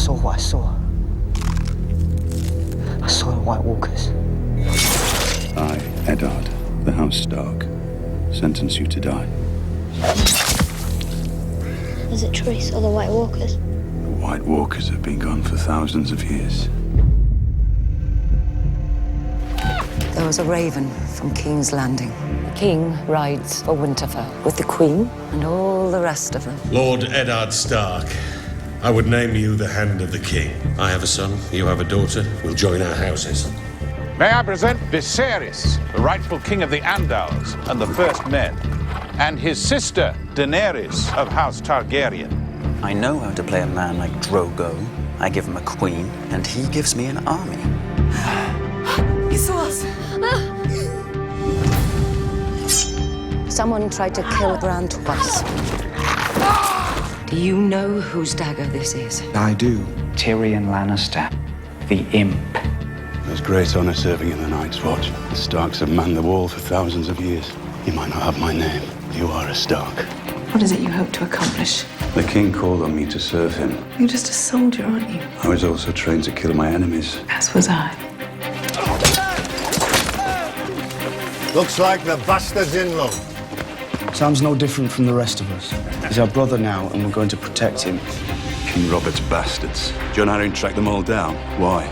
saw what I saw. I saw the White Walkers. I, Eddard, the House Stark, sentence you to die. Is it true he saw the White Walkers? The White Walkers have been gone for thousands of years. There was a raven from King's Landing. The king rides for Winterfell with the queen and all the rest of them. Lord Eddard Stark, I would name you the Hand of the King. I have a son, you have a daughter. We'll join our houses. May I present Viserys, the rightful king of the Andals and the First Men, and his sister, Daenerys of House Targaryen. I know how to play a man like Drogo. I give him a queen, and he gives me an army. He saw us. Someone tried to kill Bran twice. Do you know whose dagger this is? I do. Tyrion Lannister, the imp. There's great honor serving in the Night's Watch. The Starks have manned the wall for thousands of years. You might not have my name. You are a Stark. What is it you hope to accomplish? The king called on me to serve him. You're just a soldier, aren't you? I was also trained to kill my enemies. As was I. Looks like the bastard's in love. Sam's no different from the rest of us. He's our brother now, and we're going to protect him. King Robert's bastards. Jon Arryn tracked them all down. Why?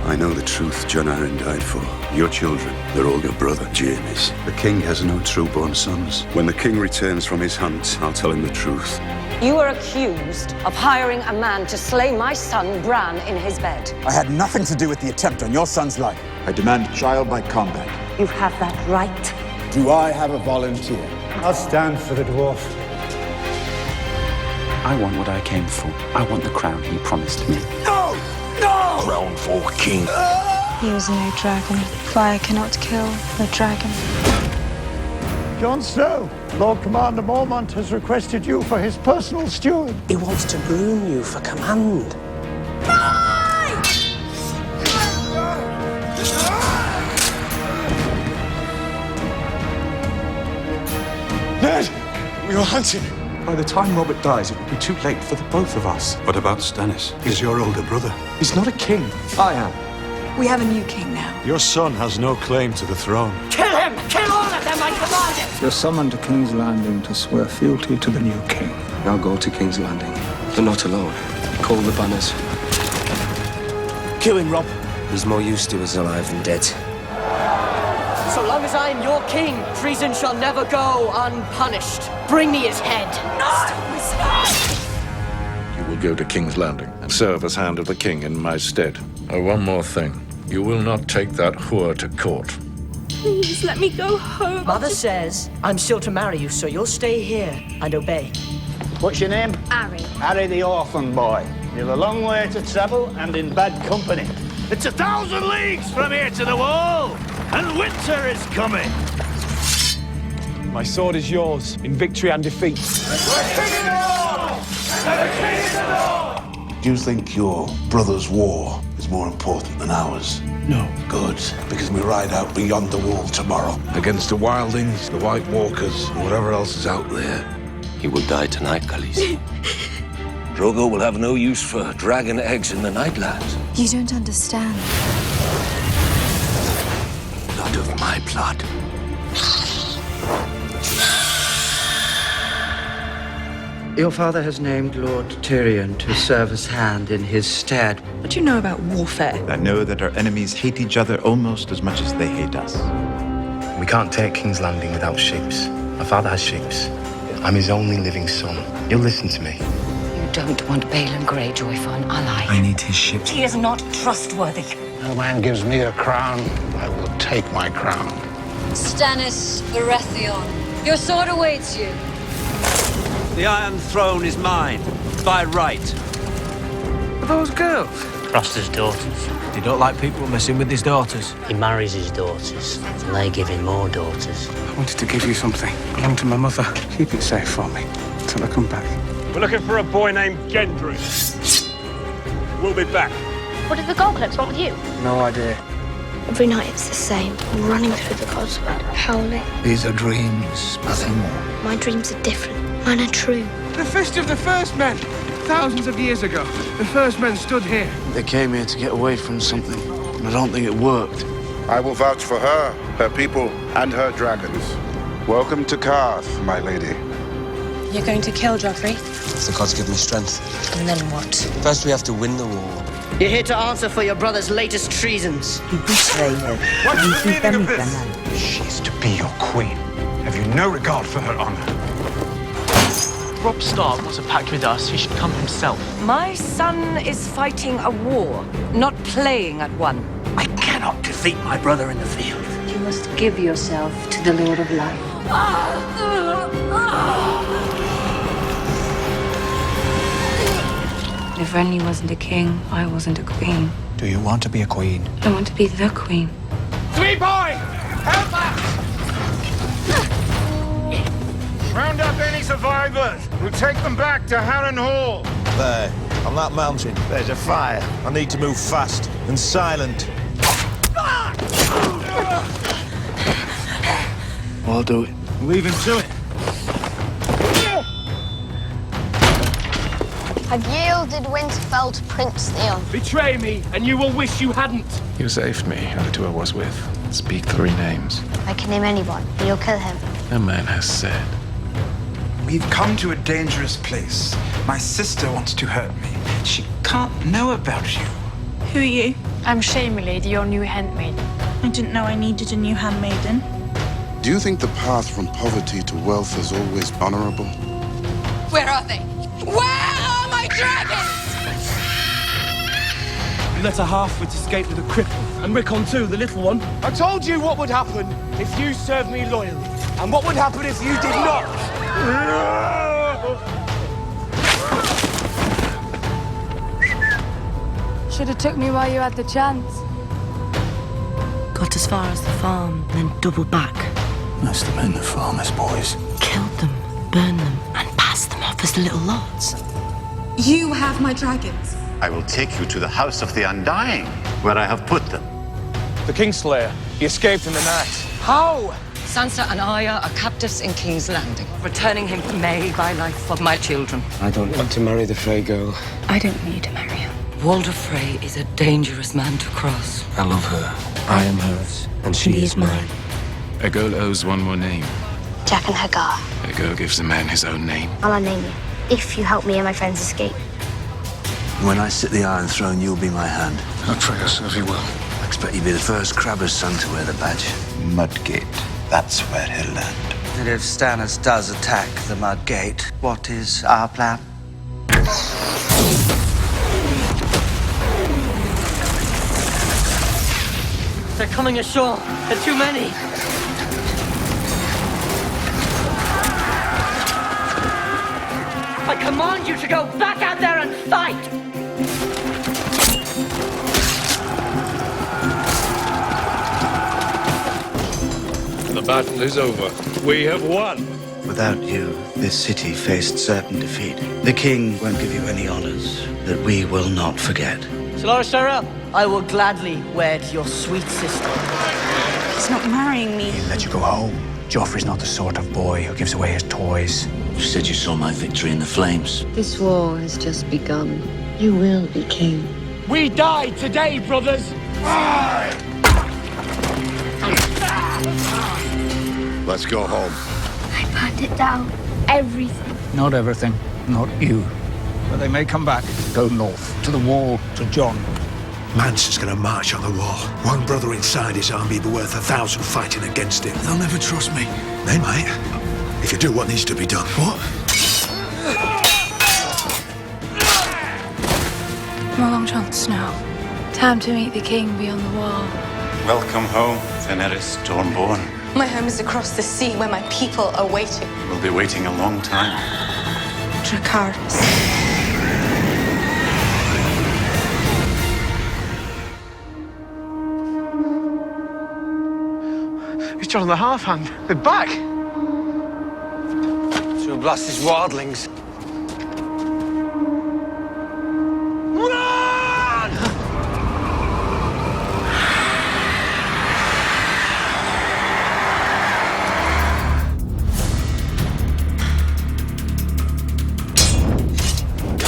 I know the truth Jon Arryn died for. Your children, they're all your brother, Jaime's. The king has no true-born sons. When the king returns from his hunt, I'll tell him the truth. You are accused of hiring a man to slay my son, Bran, in his bed. I had nothing to do with the attempt on your son's life. I demand trial by combat. You have that right. Do I have a volunteer? I'll stand for the dwarf. I want what I came for. I want the crown he promised me. No! No! Crown for king. He was no dragon. Fire cannot kill the dragon. Jon Snow, Lord Commander Mormont has requested you for his personal steward. He wants to groom you for command. Ned! We were hunting. By the time Robert dies, it will be too late for the both of us. What about Stannis? He's your older brother. He's not a king. I am. We have a new king now. Your son has no claim to the throne. Kill him! Kill all of them, I command it! You're summoned to King's Landing to swear fealty to the new king. I'll go to King's Landing, but not alone. Call the banners. Kill him, Rob. He's more used to us alive than dead. So long as I am your king, treason shall never go unpunished. Bring me his head. No! You will go to King's Landing and serve as Hand of the King in my stead. Oh, one more thing. You will not take that whore to court. Please let me go home. Mother says I'm still to marry you, so you'll stay here and obey. What's your name? Harry. Harry the orphan boy. You've a long way to travel and in bad company. It's 1,000 leagues from here to the wall, and winter is coming. My sword is yours, in victory and defeat. Do you think your brother's war is more important than ours? No. Good, because we ride out beyond the wall tomorrow. Against the wildlings, the White Walkers, and whatever else is out there. He will die tonight, Khaleesi. Drogo will have no use for dragon eggs in the Nightlands. You don't understand. Blood of my blood. Your father has named Lord Tyrion to serve as hand in his stead. What do you know about warfare? I know that our enemies hate each other almost as much as they hate us. We can't take King's Landing without ships. My father has ships. I'm his only living son. He'll listen to me. You don't want Balon Greyjoy for an ally. I need his ships. He is not trustworthy. No man gives me a crown, I will take my crown. Stannis Baratheon, your sword awaits you. The Iron Throne is mine, by right. Those girls? Craster's daughters. He don't like people messing with his daughters. He marries his daughters, and they give him more daughters. I wanted to give you something. Belonged to my mother. Keep it safe for me until I come back. We're looking for a boy named Gendry. We'll be back. What did the Goldcloaks want with you? No idea. Every night it's the same. Running through the Coster-Waldau, howling. These are dreams, nothing more. My dreams are different. Mine are true. The fist of the first men, thousands of years ago. The first men stood here. They came here to get away from something, and I don't think it worked. I will vouch for her, her people, and her dragons. Welcome to Cada, my lady. You're going to kill Joffrey? If the gods give me strength. And then what? First we have to win the war. You're here to answer for your brother's latest treasons. What's the meaning of this? She's to be your queen. Have you no regard for her honor? Robb Stark wants a pact with us. He should come himself. My son is fighting a war, not playing at one. I cannot defeat my brother in the field. You must give yourself to the Lord of Life. If Renly wasn't a king, I wasn't a queen. Do you want to be a queen? I want to be the queen. Sweet boy! Help us! Round up any survivors. We'll take them back to Harren Hall. There, on that mountain, there's a fire. I need to move fast and silent. I'll do it. Leave him to it. I've yielded Winterfell to Prince Theon. Betray me, and you will wish you hadn't. You saved me and the two I was with. Speak 3 names. I can name anyone, and you'll kill him. A man has said. We've come to a dangerous place. My sister wants to hurt me. She can't know about you. Who are you? I'm Shae, milady, your new handmaid. I didn't know I needed a new handmaiden. Do you think the path from poverty to wealth is always honorable? Where are they? Where are my dragons? You let a half-wit escape with a cripple, and Rickon too, the little one. I told you what would happen if you served me loyally, and what would happen if you did not. Should have took me while you had the chance. Got as far as the farm, then doubled back. Must have been the farmer's boys. Killed them, burned them, and passed them off as little lots. You have my dragons. I will take you to the House of the Undying, where I have put them. The Kingslayer. He escaped in the night. How? Sansa and Arya are captives in King's Landing. Returning him may buy life for my children. I don't want to marry the Frey girl. I don't need to marry her. Walder Frey is a dangerous man to cross. I love her. I am hers, and she is mine. A girl owes one more name. Jack and Hagar. A girl gives a man his own name. I'll name you, if you help me and my friends escape. When I sit the Iron Throne, you'll be my hand. I pray us as he will. I expect you'll be the first Crabber's son to wear the badge. Mudgate. That's where he'll land. And if Stannis does attack the Mudgate, what is our plan? They're coming ashore. There are too many. I command you to go back out there and fight! The battle is over. We have won. Without you, this city faced certain defeat. The king won't give you any honors that we will not forget. Dolores Tyrell, I will gladly wed your sweet sister. He's not marrying me. He'll let you go home. Joffrey's not the sort of boy who gives away his toys. You said you saw my victory in the flames. This war has just begun. You will be king. We die today, brothers! Let's go home. I planned it down. Everything. Not everything. Not you. But they may come back. Go north, to the wall, to Jon. Mance is going to march on the wall. One brother inside his army be worth 1,000 fighting against him. They'll never trust me. They might. If you do what needs to be done. What? My long chance now. Time to meet the king beyond the wall. Welcome home, Daenerys Stormborn. My home is across the sea where my people are waiting. We'll be waiting a long time. Dracarys. It's Jon and the Half-Hand. They're back! To blast his wildlings. Run!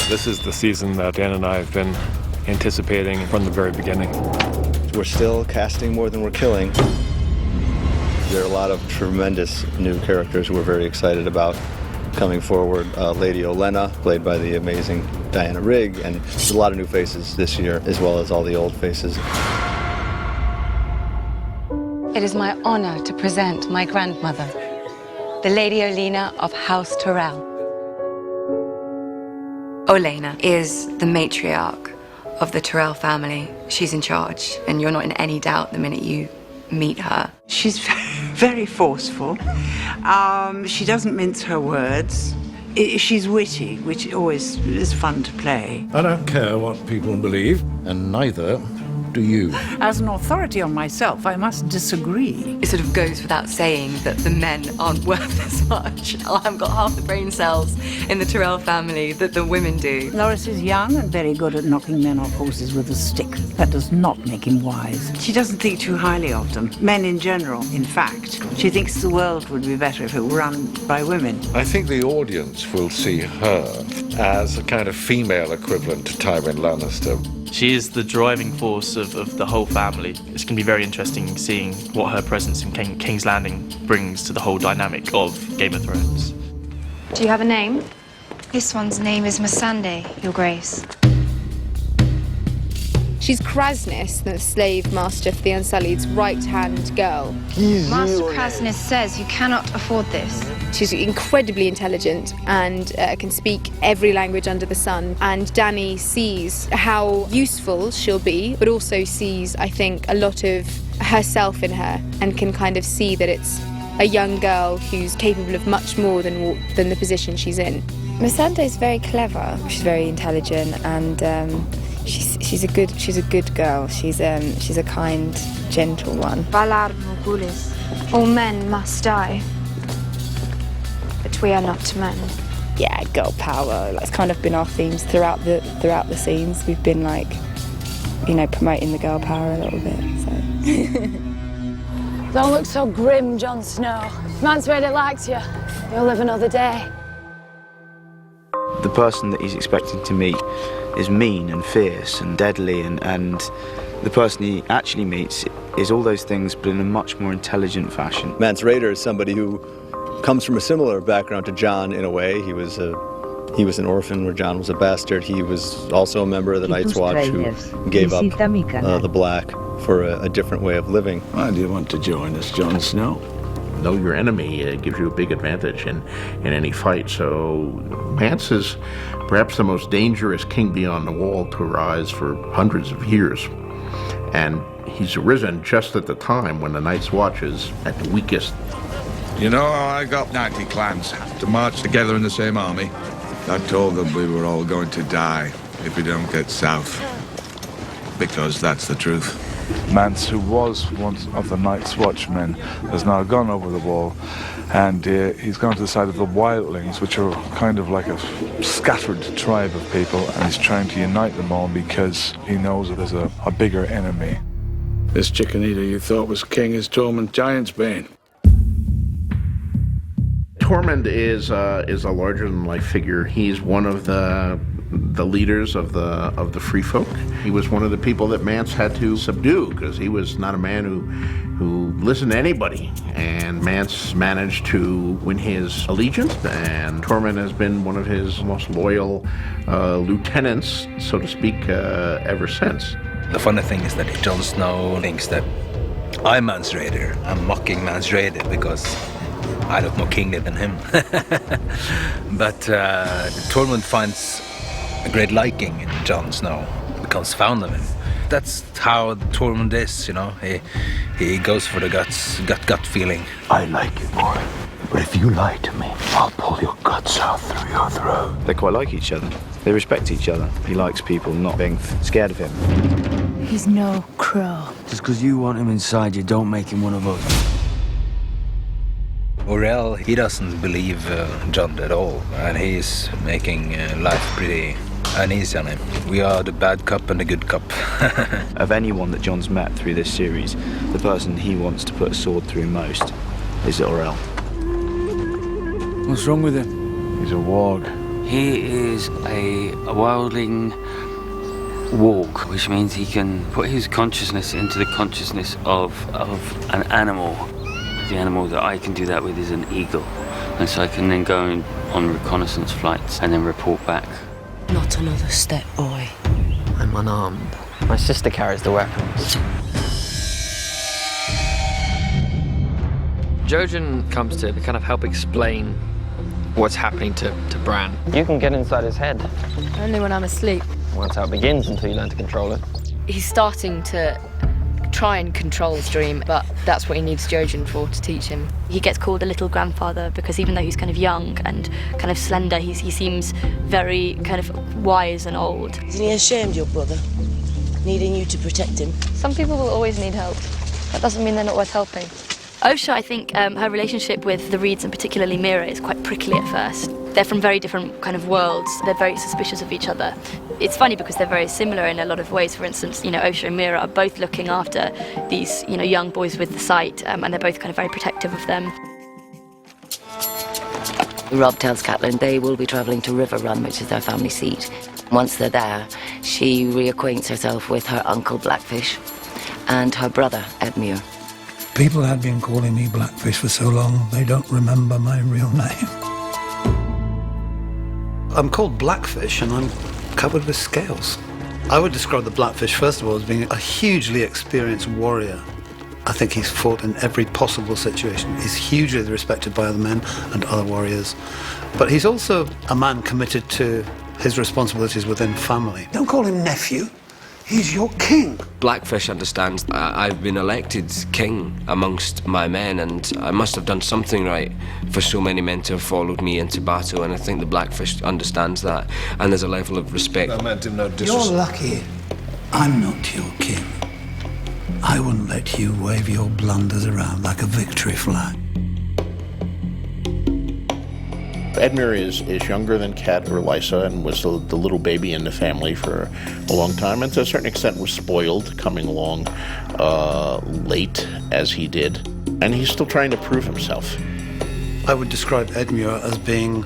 The This is the season that Dan and I have been anticipating from the very beginning. We're still casting more than we're killing. There are a lot of tremendous new characters we're very excited about coming forward. Lady Olenna, played by the amazing Diana Rigg, and there's a lot of new faces this year, as well as all the old faces. It is my honor to present my grandmother, the Lady Olenna of House Tyrell. Olenna is the matriarch of the Tyrell family. She's in charge, and you're not in any doubt the minute you meet her. She's very forceful. She doesn't mince her words. She's witty, which always is fun to play. I don't care what people believe, and neither do you. As an authority on myself, I must disagree. It sort of goes without saying that the men aren't worth as much. I haven't got half the brain cells in the Tyrell family that the women do. Loris is young and very good at knocking men off horses with a stick. That does not make him wise. She doesn't think too highly of them. Men in general, in fact. She thinks the world would be better if it were run by women. I think the audience will see her as a kind of female equivalent to Tywin Lannister. She is the driving force of the whole family. It's going to be very interesting seeing what her presence in King's Landing brings to the whole dynamic of Game of Thrones. Do you have a name? This one's name is Missandei, Your Grace. She's Krasnis, the slave master for the Unsullied's right-hand girl. Master Krasnis says you cannot afford this. She's incredibly intelligent and can speak every language under the sun. And Dany sees how useful she'll be, but also sees, I think, a lot of herself in her and can kind of see that it's a young girl who's capable of much more than the position she's in. Missandei's very clever. She's very intelligent and she's a good girl. She's a kind, gentle one. Valar Morghulis. All men must die. But we are not men. Yeah, girl power. That's kind of been our themes throughout the scenes. We've been promoting the girl power a little bit. So. Don't look so grim, Jon Snow. Man's really likes you. You'll live another day. The person that he's expecting to meet is mean and fierce and deadly, and the person he actually meets is all those things, but in a much more intelligent fashion. Mance Rayder is somebody who comes from a similar background to Jon in a way. He was an orphan where Jon was a bastard. He was also a member of the Night's Watch who gave up the Black for a different way of living. Why do you want to join us, Jon Snow? Know your enemy gives you a big advantage in any fight. So Mance is perhaps the most dangerous king beyond the wall to arise for hundreds of years. And he's arisen just at the time when the Night's Watch is at the weakest. You know how I got 90 clans to march together in the same army? I told them we were all going to die if we don't get south. Because that's the truth. Mance, who was one of the Night's Watchmen, has now gone over the wall, and he's gone to the side of the Wildlings, which are kind of like a scattered tribe of people, and he's trying to unite them all because he knows that there's a bigger enemy. This chicken eater you thought was king is Tormund Giantsbane. Tormund is a larger-than-life figure. He's one of the leaders of the Free Folk. He was one of the people that Mance had to subdue because he was not a man who listened to anybody. And Mance managed to win his allegiance, and Tormund has been one of his most loyal lieutenants, so to speak, ever since. The funny thing is that Jon Snow thinks that I'm Mance Rayder. I'm mocking Mance Rayder because I look more kingly than him. But Tormund finds a great liking in Jon Snow, becomes fond of him. That's how Tormund is, you know. He goes for the gut feeling. I like you, boy. But if you lie to me, I'll pull your guts out through your throat. They quite like each other. They respect each other. He likes people not being scared of him. He's no crow. Just because you want him inside you, don't make him one of us. Orell, he doesn't believe Jon at all, and he's making life pretty uneasy on him. We are the bad cop and the good cop. Of anyone that Jon's met through this series, the person he wants to put a sword through most is Orell. What's wrong with him? He's a warg. He is a wildling walk, which means he can put his consciousness into the consciousness of an animal. The animal that I can do that with is an eagle. And so I can then go on reconnaissance flights and then report back. Not another step, boy. I'm unarmed. My sister carries the weapons. Jojen comes to kind of help explain what's happening to Bran. You can get inside his head. Only when I'm asleep. Well, that's how it begins until you learn to control it. He's starting to try and control his dream, but that's what he needs Jojen for, to teach him. He gets called a little grandfather because even though he's kind of young and kind of slender, he seems very kind of wise and old. Isn't he ashamed, your brother? Needing you to protect him? Some people will always need help. That doesn't mean they're not worth helping. Osha, I think her relationship with the Reeds and particularly Mira is quite prickly at first. They're from very different kind of worlds. They're very suspicious of each other. It's funny because they're very similar in a lot of ways. For instance, Osha and Mira are both looking after these, young boys with the sight, and they're both kind of very protective of them. Rob tells Catelyn they will be travelling to River Run, which is their family seat. Once they're there, she reacquaints herself with her uncle Blackfish and her brother Edmure. People had been calling me Blackfish for so long, they don't remember my real name. I'm called Blackfish, and I'm covered with scales. I would describe the Blackfish, first of all, as being a hugely experienced warrior. I think he's fought in every possible situation. He's hugely respected by other men and other warriors. But he's also a man committed to his responsibilities within family. Don't call him nephew. He's your king. Blackfish understands I've been elected king amongst my men, and I must have done something right for so many men to have followed me into battle, and I think the Blackfish understands that, and there's a level of respect. I meant him no disrespect. You're lucky I'm not your king. I wouldn't let you wave your blunders around like a victory flag. Edmure is younger than Cat or Lysa and was the little baby in the family for a long time, and to a certain extent was spoiled, coming along late as he did. And he's still trying to prove himself. I would describe Edmure as being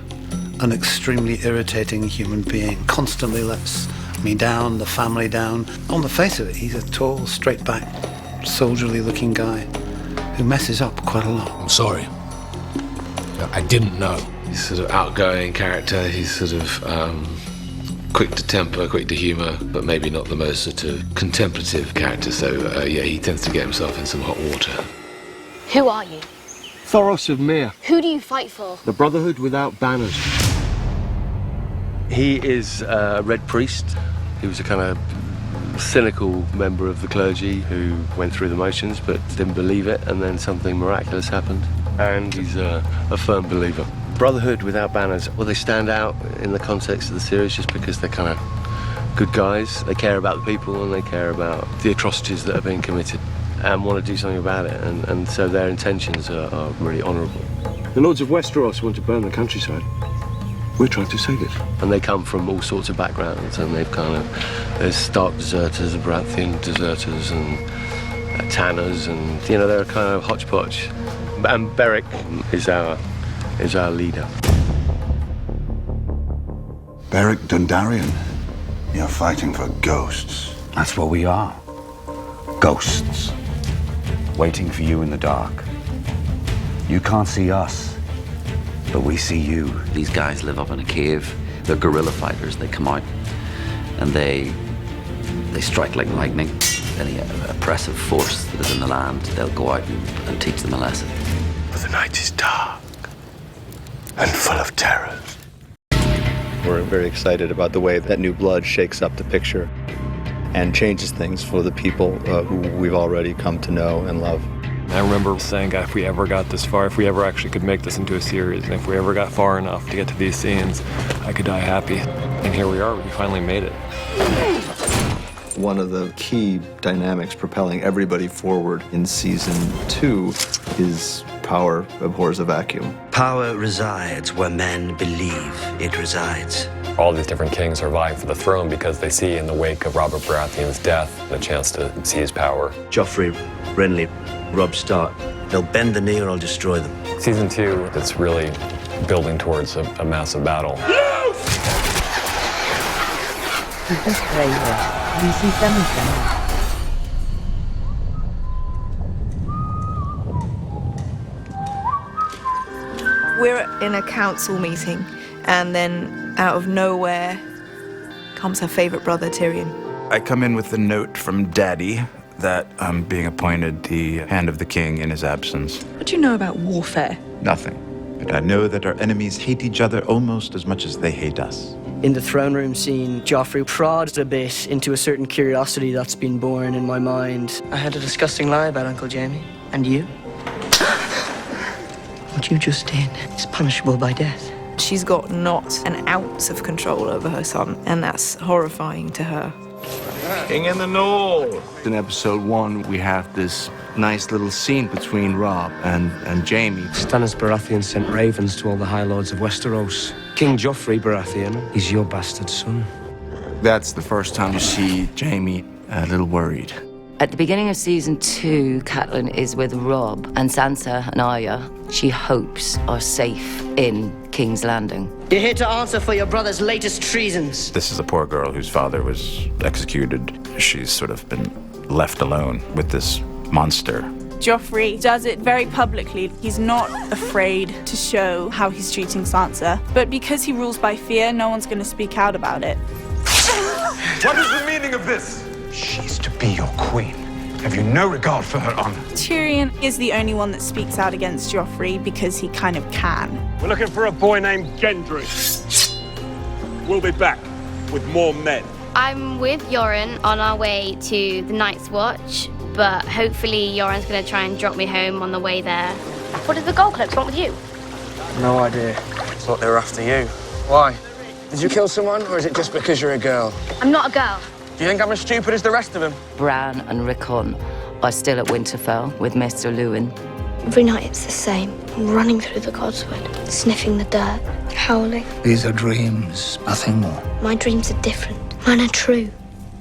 an extremely irritating human being. Constantly lets me down, the family down. On the face of it, he's a tall, straight-backed, soldierly-looking guy who messes up quite a lot. I'm sorry. I didn't know. He's sort of outgoing character. He's sort of quick to temper, quick to humour, but maybe not the most sort of contemplative character. So yeah, he tends to get himself in some hot water. Who are you? Thoros of Myr, Who do you fight for? the Brotherhood without banners. He is a Red Priest. He was a kind of cynical member of the clergy who went through the motions but didn't believe it, and then something miraculous happened. And he's a firm believer. Brotherhood without banners, well, they stand out in the context of the series just because they're kind of good guys. They care about the people and they care about the atrocities that are being committed and want to do something about it, and so their intentions are really honourable. The Lords of Westeros want to burn the countryside. We're trying to save it. And they come from all sorts of backgrounds, and they've there's Stark deserters, Baratheon deserters, and Tanners, and they're a kind of hodgepodge. And Beric is our leader. Beric Dondarrion, you're fighting for ghosts. That's what we are. Ghosts. Waiting for you in the dark. You can't see us, but we see you. These guys live up in a cave. They're guerrilla fighters. They come out and they strike like lightning. Any oppressive force that is in the land, they'll go out and teach them a lesson. But the night is dark and full of terrors. We're very excited about the way that new blood shakes up the picture and changes things for the people who we've already come to know and love. I remember saying, if we ever got this far, if we ever actually could make this into a series, and if we ever got far enough to get to these scenes, I could die happy. And here we are, we finally made it. One of the key dynamics propelling everybody forward in season 2 is power abhors a vacuum. Power resides where men believe it resides. All these different kings are vying for the throne because they see in the wake of Robert Baratheon's death the chance to see his power. Joffrey, Renly, Robb Stark, they'll bend the knee or I'll destroy them. Season 2, it's really building towards a massive battle. Es creíble. Visitamos. We're in a council meeting, and then out of nowhere comes her favourite brother, Tyrion. I come in with a note from Daddy that I'm being appointed the Hand of the King in his absence. What do you know about warfare? Nothing. But I know that our enemies hate each other almost as much as they hate us. In the throne room scene, Joffrey prods a bit into a certain curiosity that's been born in my mind. I had a disgusting lie about Uncle Jamie. And you? What you just did is punishable by death. She's got not an ounce of control over her son, and that's horrifying to her. King in the North. In episode 1, we have this nice little scene between Robb and Jamie. Stannis Baratheon sent ravens to all the High Lords of Westeros. King Joffrey Baratheon is your bastard son. That's the first time you see Jamie a little worried. At the beginning of season 2, Catelyn is with Robb, and Sansa and Arya, she hopes, are safe in King's Landing. You're here to answer for your brother's latest treasons. This is a poor girl whose father was executed. She's sort of been left alone with this monster. Joffrey does it very publicly. He's not afraid to show how he's treating Sansa, but because he rules by fear, no one's going to speak out about it. What is the meaning of this? She's to be your queen. Have you no regard for her honor? Tyrion is the only one that speaks out against Joffrey because he kind of can. We're looking for a boy named Gendry. We'll be back with more men. I'm with Yoren on our way to the Night's Watch, but hopefully Yoren's going to try and drop me home on the way there. What is the gold cloaks want with you? No idea. Thought they were after you. Why? Did you kill someone, or is it just because you're a girl? I'm not a girl. Do you think I'm as stupid as the rest of them? Bran and Rickon are still at Winterfell with Mr. Lewin. Every night it's the same. I'm running through the Godswood, sniffing the dirt, howling. These are dreams, nothing more. My dreams are different. Mine are true.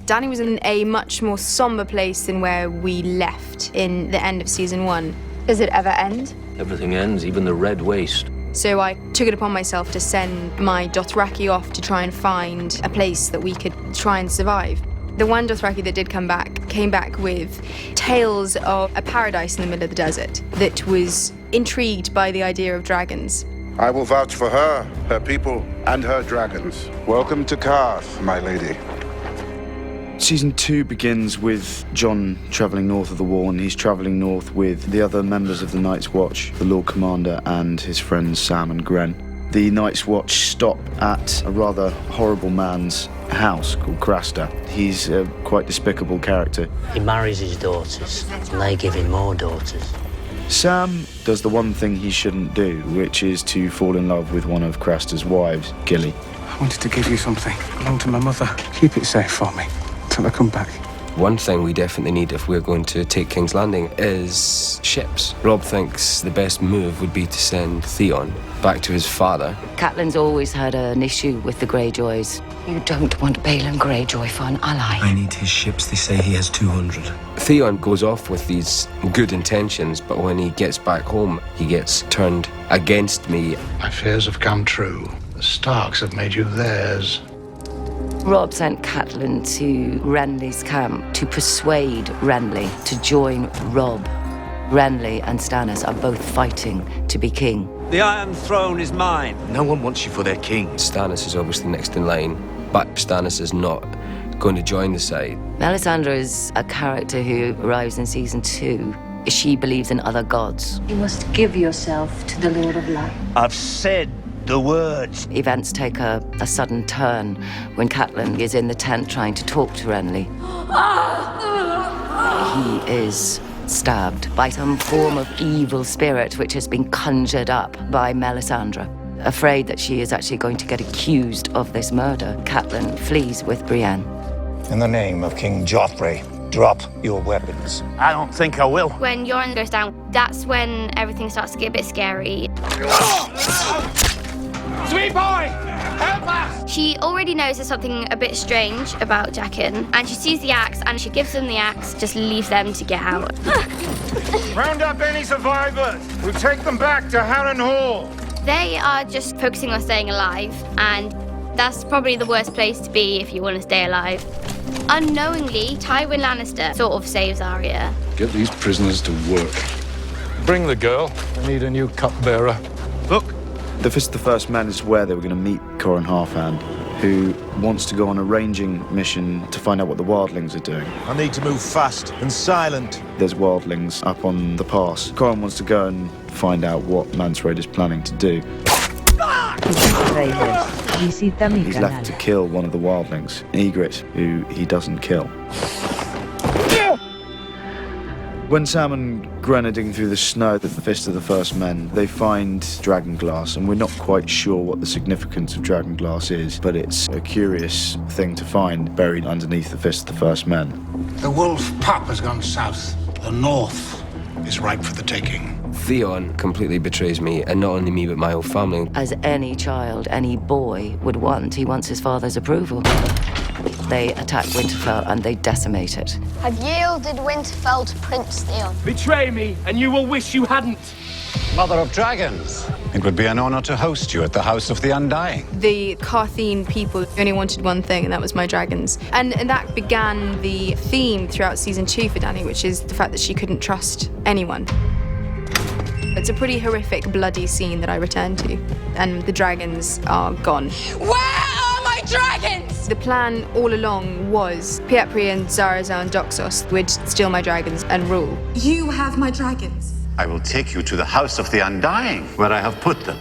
Dany was in a much more somber place than where we left in the end of season 1. Does it ever end? Everything ends, even the Red Waste. So I took it upon myself to send my Dothraki off to try and find a place that we could try and survive. The one Dothraki that did come back came back with tales of a paradise in the middle of the desert that was intrigued by the idea of dragons. I will vouch for her, her people, and her dragons. Welcome to Karth, my lady. Season 2 begins with Jon travelling north of the wall, and he's travelling north with the other members of the Night's Watch, the Lord Commander and his friends Sam and Gren. The Night's Watch stop at a rather horrible man's house called Craster. He's a quite despicable character. He marries his daughters, and they give him more daughters. Sam does the one thing he shouldn't do, which is to fall in love with one of Craster's wives, Gilly. I wanted to give you something. Belonged to my mother. Keep it safe for me till I come back. One thing we definitely need if we're going to take King's Landing is ships. Robb thinks the best move would be to send Theon back to his father. Catelyn's always had an issue with the Greyjoys. You don't want Balon Greyjoy for an ally. I need his ships. They say he has 200. Theon goes off with these good intentions, but when he gets back home, he gets turned against me. My fears have come true. The Starks have made you theirs. Robb sent Catelyn to Renly's camp to persuade Renly to join Robb. Renly and Stannis are both fighting to be king. The Iron Throne is mine. No one wants you for their king. Stannis is obviously next in line, but Stannis is not going to join the side. Melisandre is a character who arrives in season 2. She believes in other gods. You must give yourself to the Lord of Light. I've said the words. Events take a sudden turn when Catelyn is in the tent trying to talk to Renly. He is stabbed by some form of evil spirit which has been conjured up by Melisandre. Afraid that she is actually going to get accused of this murder, Catelyn flees with Brienne. In the name of King Joffrey, drop your weapons. I don't think I will. When Yoren goes down, that's when everything starts to get a bit scary. Sweet boy! Help us! She already knows there's something a bit strange about Jaqen, and she sees the axe, and she gives them the axe, just leave them to get out. Round up any survivors. We'll take them back to Harrenhal. They are just focusing on staying alive, and That's probably the worst place to be if you want to stay alive. Unknowingly, Tywin Lannister sort of saves Arya. Get these prisoners to work. Bring the girl. I need a new cupbearer. Look. The Fist of the First Men is where they were going to meet Corin Halfhand, who wants to go on a ranging mission to find out what the wildlings are doing. I need to move fast and silent. There's wildlings up on the pass. Corin wants to go and find out what Mance Rayder's planning to do. He's left to kill one of the wildlings, Ygritte, who he doesn't kill. When Sam and Gren are digging through the snow at the Fist of the First Men, they find dragonglass, and we're not quite sure what the significance of dragonglass is, but it's a curious thing to find buried underneath the Fist of the First Men. The wolf pup has gone south. The north is ripe for the taking. Theon completely betrays me, and not only me, but my whole family. As any child, any boy would want, he wants his father's approval. They attack Winterfell and they decimate it. I've yielded Winterfell to Prince Theon. Betray me, and you will wish you hadn't. Mother of Dragons, it would be an honor to host you at the House of the Undying. The Carthene people only wanted one thing, and that was my dragons. And that began the theme throughout season 2 for Dany, which is the fact that she couldn't trust anyone. It's a pretty horrific, bloody scene that I return to, and the dragons are gone. Where are my dragons? The plan all along was Pietri and Zarazar and Doxos would steal my dragons and rule. You have my dragons. I will take you to the House of the Undying, where I have put them.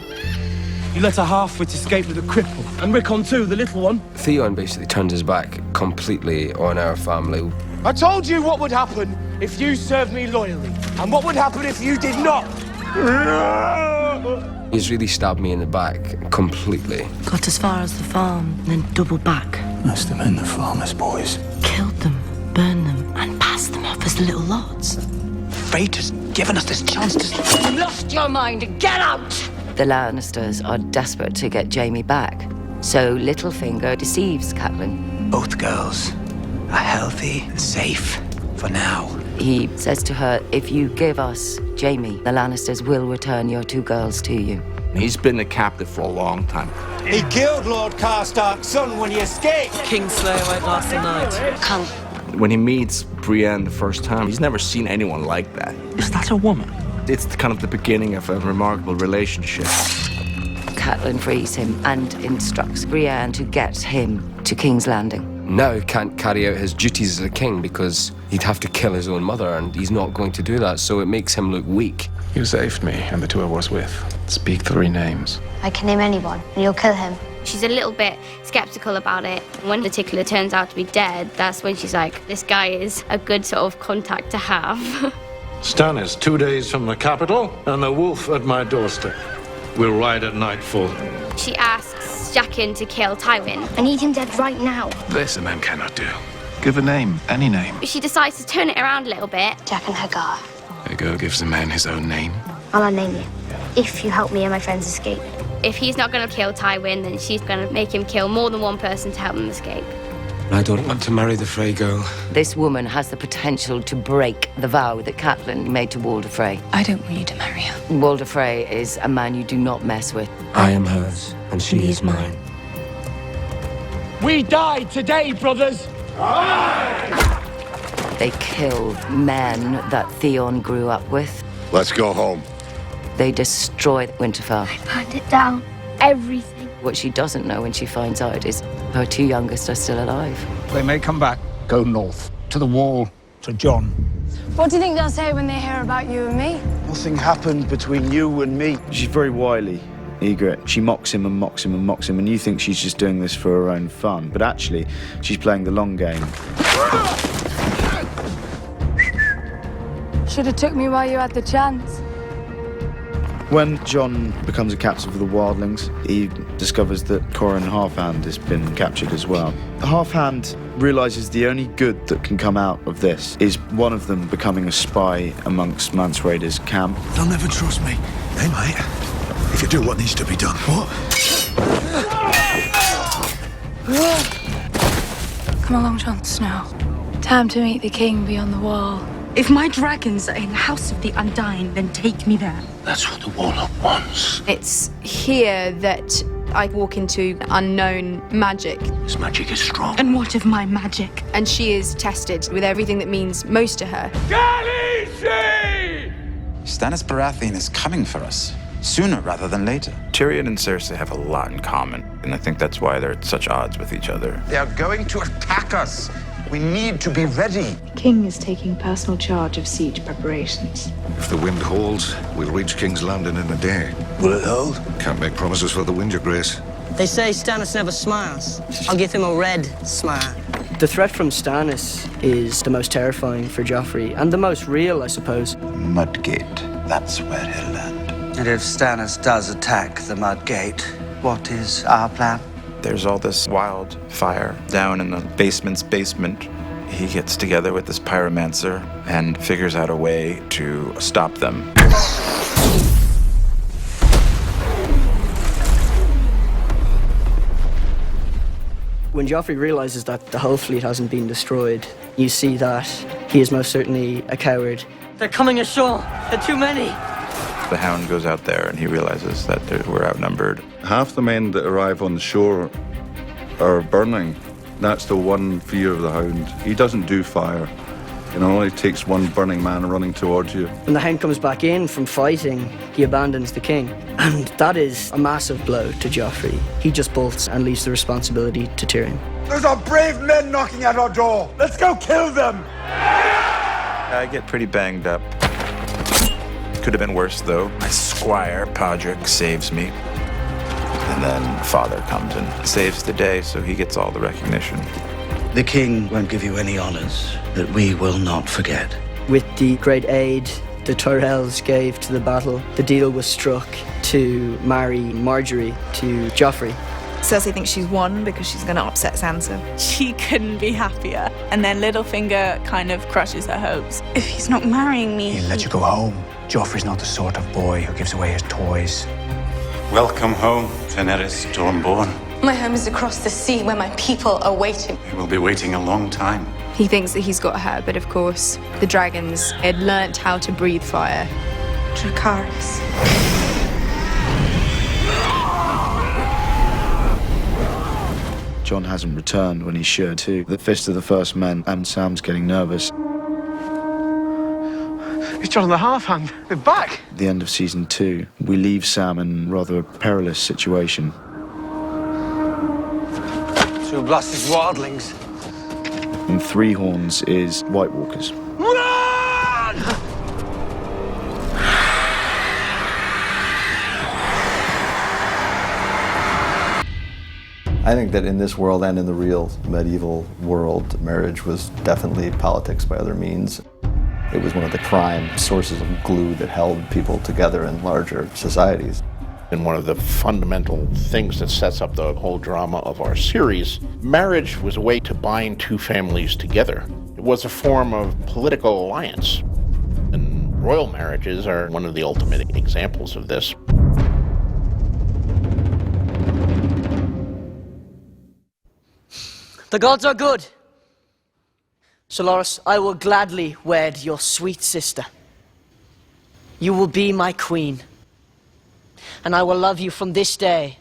You let a half-wit escape with a cripple, and Rickon too, the little one. Theon basically turned his back completely on our family. I told you what would happen if you served me loyally, and what would happen if you did not. He's really stabbed me in the back completely. Got as far as the farm, then doubled back. Must have been the farmer's boys. Killed them, burned them, and passed them off as little lots. Fate has given us this chance to... You lost your mind. Get out! The Lannisters are desperate to get Jaime back, so Littlefinger deceives Catelyn. Both girls are healthy and safe for now. He says to her, if you give us Jaime, the Lannisters will return your 2 girls to you. He's been a captive for a long time. He killed Lord Karstark's son when he escaped. Kingslayer won't last a night. Come. When he meets Brienne the first time, he's never seen anyone like that. Is that a woman? It's kind of the beginning of a remarkable relationship. Catelyn frees him and instructs Brienne to get him to King's Landing. Now he can't carry out his duties as a king because he'd have to kill his own mother, and he's not going to do that, so it makes him look weak. You saved me and the 2 I was with. Speak 3 names. I can name anyone, and you'll kill him. She's a little bit skeptical about it. When the tickler turns out to be dead, that's when she's like, this guy is a good sort of contact to have. Stannis, 2 days from the capital, and the wolf at my doorstep. We'll ride at nightfall. She asks Jaqen to kill Tywin. I need him dead right now. This a man cannot do. Give a name, any name. She decides to turn it around a little bit. Jaqen Hagar. Hagar gives a man his own name. I'll unname you, if you help me and my friends escape. If he's not going to kill Tywin, then she's going to make him kill more than one person to help him escape. I don't want to marry the Frey girl. This woman has the potential to break the vow that Catelyn made to Walder Frey. I don't want you to marry her. Walder Frey is a man you do not mess with. I am hers, and she is mine. We died today, brothers! They kill men that Theon grew up with. Let's go home. They destroy Winterfell. Burned it down. Everything. What she doesn't know when she finds out is her 2 youngest are still alive. They may come back. Go north, to the wall, to Jon. What do you think they'll say when they hear about you and me? Nothing happened between you and me. She's very wily, Ygritte. She mocks him and mocks him and mocks him, and you think she's just doing this for her own fun. But actually, she's playing the long game. Should have took me while you had the chance. When Jon becomes a captive of the wildlings, he discovers that Corin Halfhand has been captured as well. Halfhand realises the only good that can come out of this is one of them becoming a spy amongst Mance Rayder's camp. They'll never trust me. Hey, mate. If you do what needs to be done. What? Come along, Jon Snow. Time to meet the king beyond the wall. If my dragons are in the House of the Undying, then take me there. That's what the warlock wants. It's here that I walk into unknown magic. This magic is strong. And what of my magic? And she is tested with everything that means most to her. Stannis Baratheon is coming for us, sooner rather than later. Tyrion and Cersei have a lot in common, and I think that's why they're at such odds with each other. They are going to attack us. We need to be ready. The king is taking personal charge of siege preparations. If the wind holds, we'll reach King's Landing in a day. Will it hold? Can't make promises for the wind, Your Grace. They say Stannis never smiles. I'll give him a red smile. The threat from Stannis is the most terrifying for Joffrey, and the most real, I suppose. Mudgate, that's where he'll land. And if Stannis does attack the Mudgate, what is our plan? There's all this wildfire down in the basement's basement. He gets together with this pyromancer and figures out a way to stop them. When Joffrey realizes that the whole fleet hasn't been destroyed, you see that he is most certainly a coward. They're coming ashore. There are too many. The Hound goes out there and he realizes that we're outnumbered. Half the men that arrive on the shore are burning. That's the one fear of the Hound. He doesn't do fire. It only takes one burning man running towards you. When the Hound comes back in from fighting, he abandons the king. And that is a massive blow to Joffrey. He just bolts and leaves the responsibility to Tyrion. Those are brave men knocking at our door. Let's go kill them. I get pretty banged up. Could have been worse, though. My squire, Podrick, saves me. And then Father comes and saves the day, so he gets all the recognition. The king won't give you any honors that we will not forget. With the great aid the Tyrells gave to the battle, the deal was struck to marry Marjorie to Joffrey. Cersei thinks she's won because she's going to upset Sansa. She couldn't be happier. And then Littlefinger kind of crushes her hopes. If he's not marrying me... He'll let you go home. Joffrey's not the sort of boy who gives away his toys. Welcome home, Daenerys Stormborn. My home is across the sea where my people are waiting. We will be waiting a long time. He thinks that he's got her, but of course, the dragons had learnt how to breathe fire. Dracarys. Jon hasn't returned when he should, too. The Fist of the First Men, and Sam's getting nervous. It's Jon and the Half-Hand. We're back. At the end of season 2, we leave Sam in rather a perilous situation. Two blasted wildlings. And Three Horns is White Walkers. Run! I think that in this world and in the real medieval world, marriage was definitely politics by other means. It was one of the prime sources of glue that held people together in larger societies. And one of the fundamental things that sets up the whole drama of our series, marriage was a way to bind two families together. It was a form of political alliance. And royal marriages are one of the ultimate examples of this. The gods are good. Solaris, I will gladly wed your sweet sister. You will be my queen. And I will love you from this day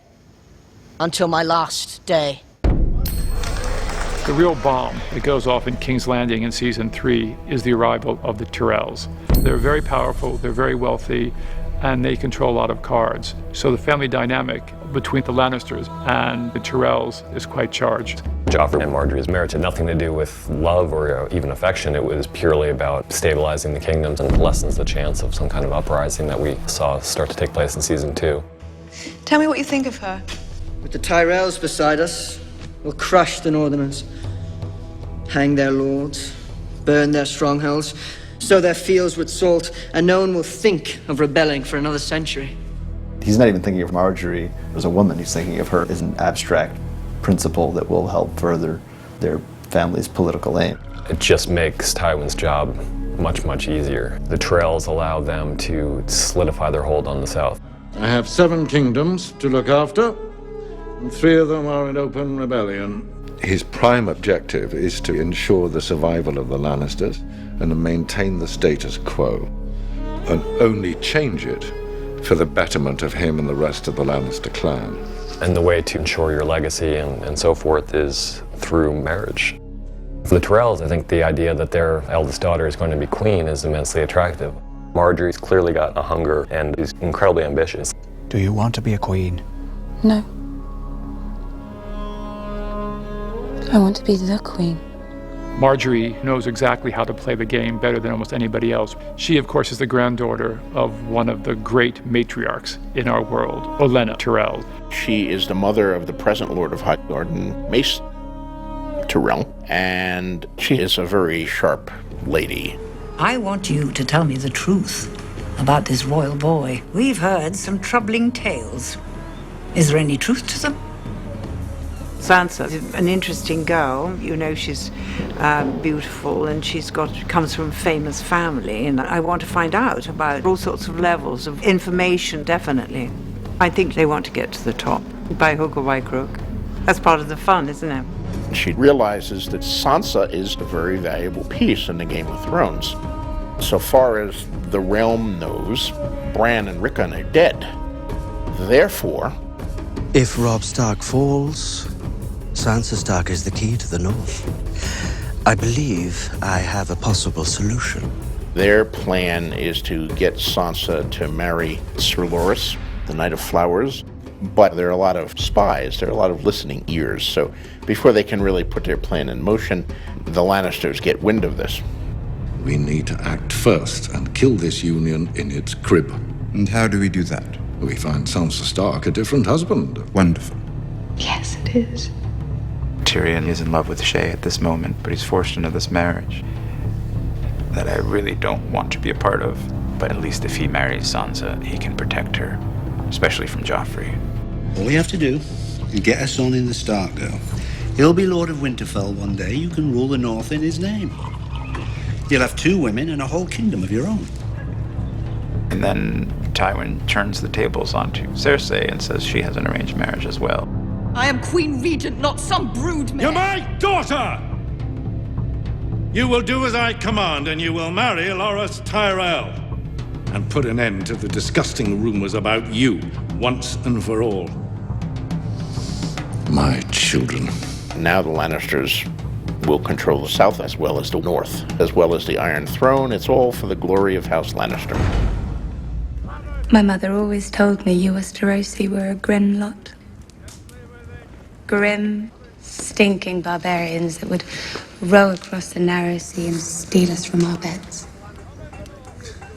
until my last day. The real bomb that goes off in King's Landing in season 3 is the arrival of the Tyrells. They're very powerful, they're very wealthy, and they control a lot of cards. So the family dynamic between the Lannisters and the Tyrells is quite charged. Joffrey and Marjorie's marriage had nothing to do with love or even affection. It was purely about stabilizing the kingdoms and lessens the chance of some kind of uprising that we saw start to take place in season 2. Tell me what you think of her. With the Tyrells beside us, we'll crush the Northerners, hang their lords, burn their strongholds, sow their fields with salt, and no one will think of rebelling for another century. He's not even thinking of Marjorie as a woman. He's thinking of her as an abstract principle that will help further their family's political aim. It just makes Tywin's job much, much easier. The Tyrells allow them to solidify their hold on the south. I have 7 kingdoms to look after, and 3 of them are in open rebellion. His prime objective is to ensure the survival of the Lannisters and to maintain the status quo, and only change it for the betterment of him and the rest of the Lannister clan. And the way to ensure your legacy and so forth is through marriage. For the Tyrells, I think the idea that their eldest daughter is going to be queen is immensely attractive. Marjorie's clearly got a hunger and is incredibly ambitious. Do you want to be a queen? No. I want to be the queen. Marjorie knows exactly how to play the game better than almost anybody else. She, of course, is the granddaughter of one of the great matriarchs in our world, Olenna Tyrell. She is the mother of the present Lord of Highgarden, Mace Tyrell, and she is a very sharp lady. I want you to tell me the truth about this royal boy. We've heard some troubling tales. Is there any truth to them? Sansa's an interesting girl. You know, she's beautiful and comes from a famous family, and I want to find out about all sorts of levels of information, definitely. I think they want to get to the top, by hook or by crook. That's part of the fun, isn't it? She realizes that Sansa is a very valuable piece in the Game of Thrones. So far as the realm knows, Bran and Rickon are dead. Therefore, if Robb Stark falls, Sansa Stark is the key to the North. I believe I have a possible solution. their plan is to get Sansa to marry Sir Loras, the Knight of Flowers. But there are a lot of spies, there are a lot of listening ears. So before they can really put their plan in motion, the Lannisters get wind of this. We need to act first and kill this union in its crib. And how do we do that? We find Sansa Stark a different husband. Wonderful. Yes, it is. Tyrion is in love with Shay at this moment, but he's forced into this marriage that I really don't want to be a part of. But at least if he marries Sansa, he can protect her, especially from Joffrey. All we have to do is get a son in the Stark girl. He'll be Lord of Winterfell one day. You can rule the North in his name. You'll have 2 women and a whole kingdom of your own. And then Tywin turns the tables onto Cersei and says she has an arranged marriage as well. I am Queen Regent, not some broodmare. You're my daughter! You will do as I command, and you will marry Loras Tyrell. And put an end to the disgusting rumors about you, once and for all. My children. Now the Lannisters will control the South as well as the North, as well as the Iron Throne. It's all for the glory of House Lannister. My mother always told me you Westerosi were a grim lot. Grim, stinking barbarians that would row across the narrow sea and steal us from our beds.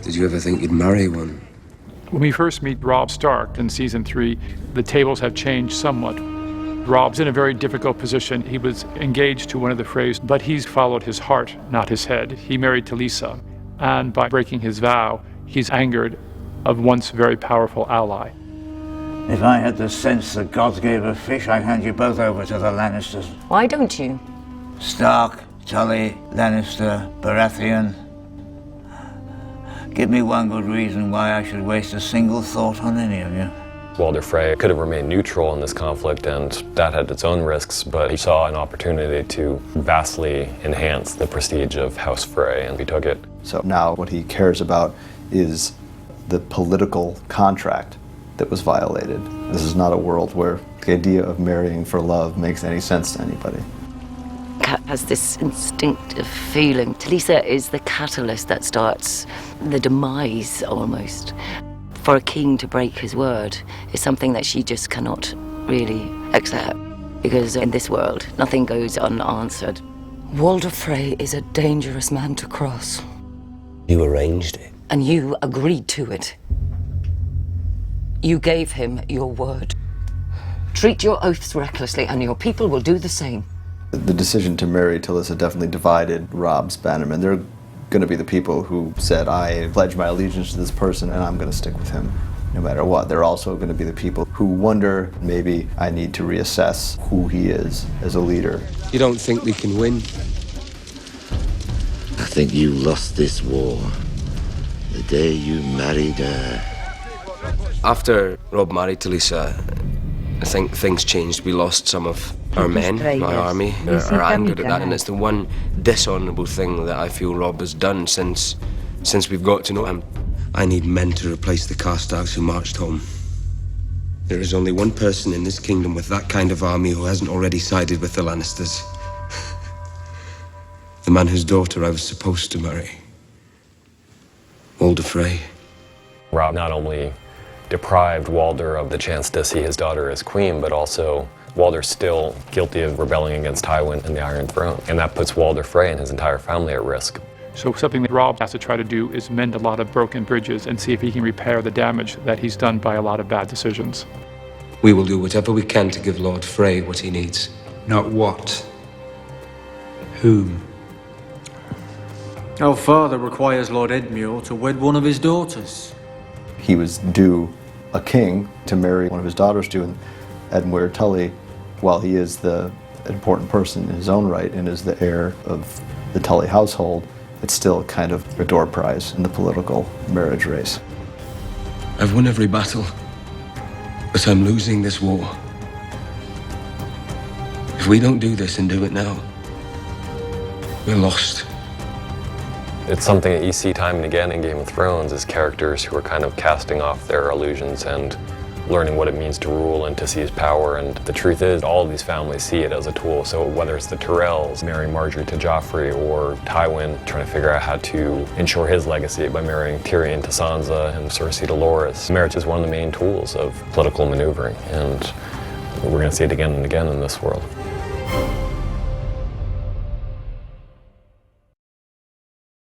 Did you ever think you'd marry one? When we first meet Robb Stark in season 3, the tables have changed somewhat. Robb's in a very difficult position. He was engaged to one of the Freys, but he's followed his heart, not his head. He married Talisa, and by breaking his vow, he's angered a once very powerful ally. If I had the sense the gods gave a fish, I'd hand you both over to the Lannisters. Why don't you? Stark, Tully, Lannister, Baratheon. Give me one good reason why I should waste a single thought on any of you. Walder Frey could have remained neutral in this conflict, and that had its own risks, but he saw an opportunity to vastly enhance the prestige of House Frey, and he took it. So now what he cares about is the political contract that was violated. This is not a world where the idea of marrying for love makes any sense to anybody. Cat has this instinctive feeling. Talisa is the catalyst that starts the demise, almost. For a king to break his word is something that she just cannot really accept. Because in this world, nothing goes unanswered. Walder Frey is a dangerous man to cross. You arranged it. And you agreed to it. You gave him your word. Treat your oaths recklessly, and your people will do the same. The decision to marry Talisa definitely divided Robb's bannermen. They're going to be the people who said, I pledge my allegiance to this person and I'm going to stick with him no matter what. They're also going to be the people who wonder, maybe I need to reassess who he is as a leader. You don't think we can win? I think you lost this war the day you married her. After Robb married Talisa, I think things changed. We lost some of our men, my army, are angered at that, and it's the one dishonourable thing that I feel Robb has done since we've got to know him. I need men to replace the Karstarks who marched home. There is only one person in this kingdom with that kind of army who hasn't already sided with the Lannisters. The man whose daughter I was supposed to marry. Walder Frey. Robb not only deprived Walder of the chance to see his daughter as queen, but also Walder's still guilty of rebelling against Tywin and the Iron Throne. And that puts Walder Frey and his entire family at risk. So something that Robb has to try to do is mend a lot of broken bridges and see if he can repair the damage that he's done by a lot of bad decisions. We will do whatever we can to give Lord Frey what he needs. Not what. Whom? Our father requires Lord Edmure to wed one of his daughters. He was due a king to marry one of his daughters to, and Edmure Tully, while he is the important person in his own right and is the heir of the Tully household, it's still kind of a door prize in the political marriage race. I've won every battle, but I'm losing this war. If we don't do this and do it now, we're lost. It's something that you see time and again in Game of Thrones is characters who are kind of casting off their illusions and learning what it means to rule and to seize power. And the truth is, all of these families see it as a tool. So whether it's the Tyrells marrying Margaery to Joffrey, or Tywin trying to figure out how to ensure his legacy by marrying Tyrion to Sansa and Cersei to Loras, marriage is one of the main tools of political maneuvering. And we're going to see it again and again in this world.